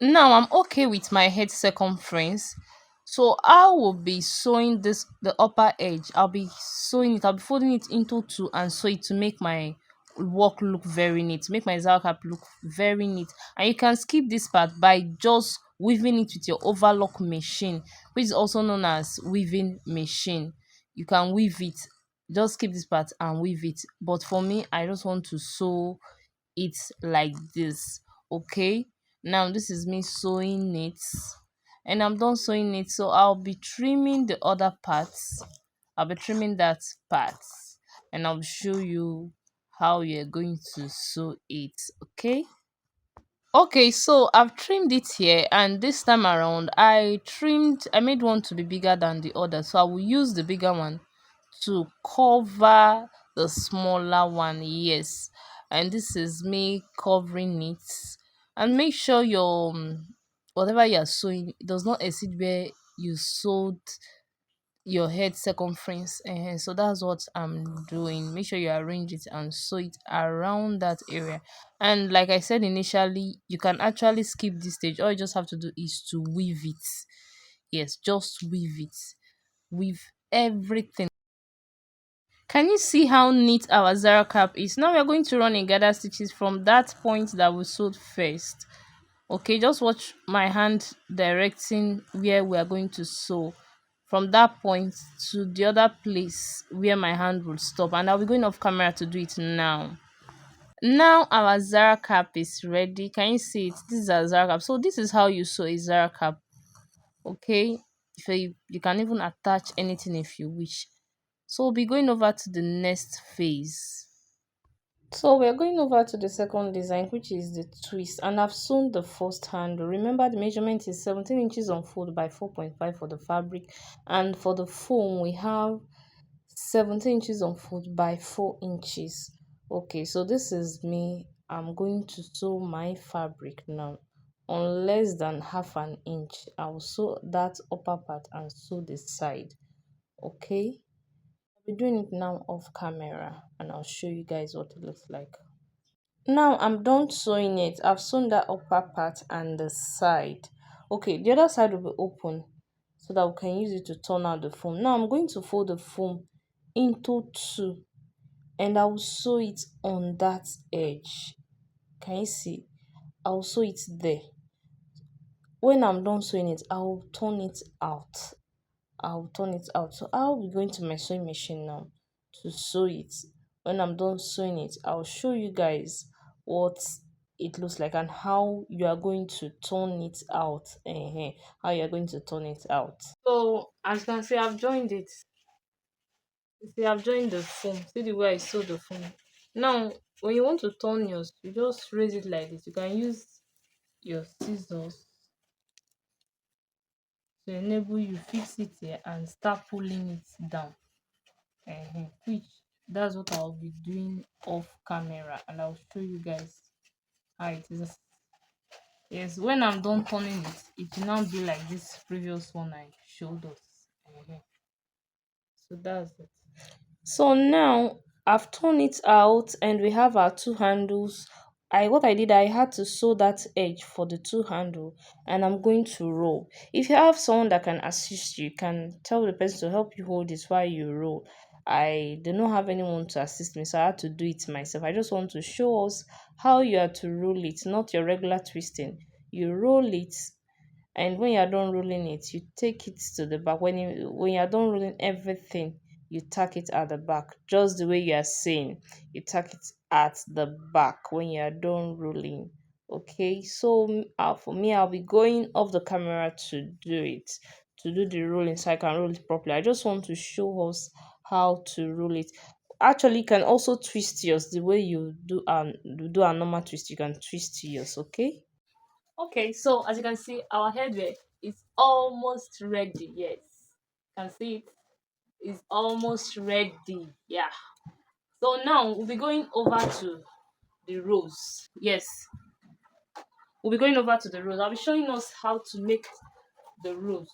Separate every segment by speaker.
Speaker 1: Now I'm okay with my head circumference. So I will be sewing this the upper edge. I'll be folding it into two and sew it to make my work look very neat, to make my Zaracap look very neat. And you can skip this part by just weaving it with your overlock machine, which is also known as weaving machine. You can weave it, just skip this part and weave it. But for me, I just want to sew it like this. Okay, now this is me sewing it, and I'm done sewing it, so I'll be trimming the other parts. I'll be trimming that part, and I'll show you how you're going to sew it. Okay, so I've trimmed it here, and this time around I made one to be bigger than the other, so I will use the bigger one to cover the smaller one. Yes, and this is me covering it. And make sure your whatever you're sewing, it does not exceed where you sewed your head circumference. So that's what I'm doing. Make sure you arrange it and sew it around that area. And like I said initially, you can actually skip this stage. All you just have to do is to weave it. Yes, just weave it. Weave everything. Can you see how neat our Zara cap is? Now we are going to run in gather stitches from that point that we sewed first. Okay, just watch my hand directing where we are going to sew from that point to the other place where my hand will stop, and I'll be going off camera to do it now. Now our Zara cap is ready. Can you see it? This is our Zara cap. So this is how you sew a Zara cap. Okay, if you can even attach anything if you wish. So we'll be going over to the next phase. So we're going over to the second design, which is the twist, and I've sewn the first handle. Remember, the measurement is 17 inches on fold by 4.5 for the fabric, and for the foam we have 17 inches on fold by 4 inches. Okay, so this is me. I'm going to sew my fabric now on less than half an inch. I'll sew that upper part and sew the side. Okay, I'll be doing it now off camera, and I'll show you guys what it looks like. Now I'm done sewing it. I've sewn that upper part and the side. Okay, the other side will be open so that we can use it to turn out the foam. Now I'm going to fold the foam into two, and I will sew it on that edge. Can you see? I'll sew it there. When I'm done sewing it, I'll turn it out. So I'll be going to my sewing machine now to sew it. When I'm done sewing it, I'll show you guys what it looks like and how you are going to turn it out. How you are going to turn it out. So as you can see, I've joined it. You see, I've joined the foam. See the way I sew the foam. Now, when you want to turn yours, you just raise it like this. You can use your scissors to enable you fix it here and start pulling it down. Which that's what I'll be doing off camera, and I'll show you guys how it is. Yes, when I'm done turning it, it will now be like this previous one I showed us. So that's it. So now I've turned it out, and we have our two handles. I had to sew that edge for the two handle, and I'm going to roll. If you have someone that can assist you, you can tell the person to help you hold this while you roll. I do not have anyone to assist me, so I had to do it myself. I just want to show us how you are to roll it, not your regular twisting. You roll it, and when you're done rolling it, you take it to the back. When you're done rolling everything, you tack it at the back, just the way you are saying. You tack it at the back when you're done rolling. Okay, so for me, I'll be going off the camera to do it, to do the rolling, so I can roll it properly. I just want to show us how to roll it. Actually, you can also twist yours the way you do a normal twist. You can twist yours. Okay. Okay, so as you can see, our headwear is almost ready. Yes, you can see it is almost ready. Yeah. So now we'll be going over to the rows. Yes, we'll be going over to the rows. I'll be showing us how to make the rows.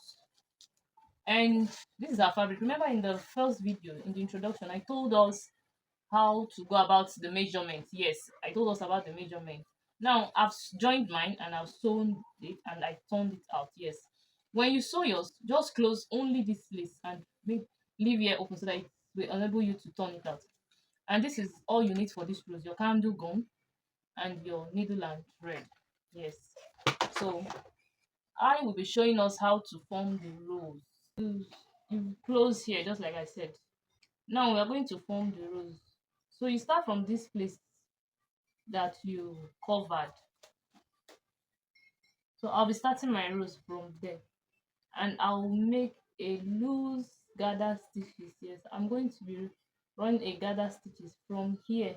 Speaker 1: And this is our fabric. Remember in the first video, in the introduction, I told us how to go about the measurement. Yes, I told us about the measurement. Now I've joined mine and I've sewn it and I turned it out. Yes. When you sew yours, just close only this place and leave here open so that it will enable you to turn it out. And this is all you need for this clothes: your candle gum and your needle and thread. Yes. So I will be showing us how to form the rows. You close here just like I said. Now we are going to form the rows. So you start from this place that you covered. So I'll be starting my rows from there, and I'll make a loose gather stitches. Yes, I'm going to be run a gather stitches from here.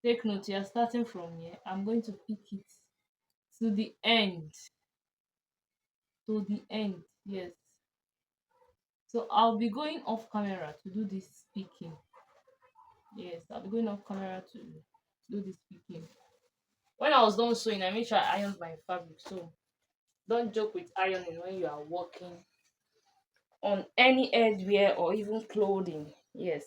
Speaker 1: Take note, you're starting from here. I'm going to pick it to the end. To the end. Yes. So I'll be going off camera to do this picking. Yes, I'll be going off camera to do this picking. When I was done sewing, I made sure I ironed my fabric. So don't joke with ironing when you are working on any headwear or even clothing. Yes.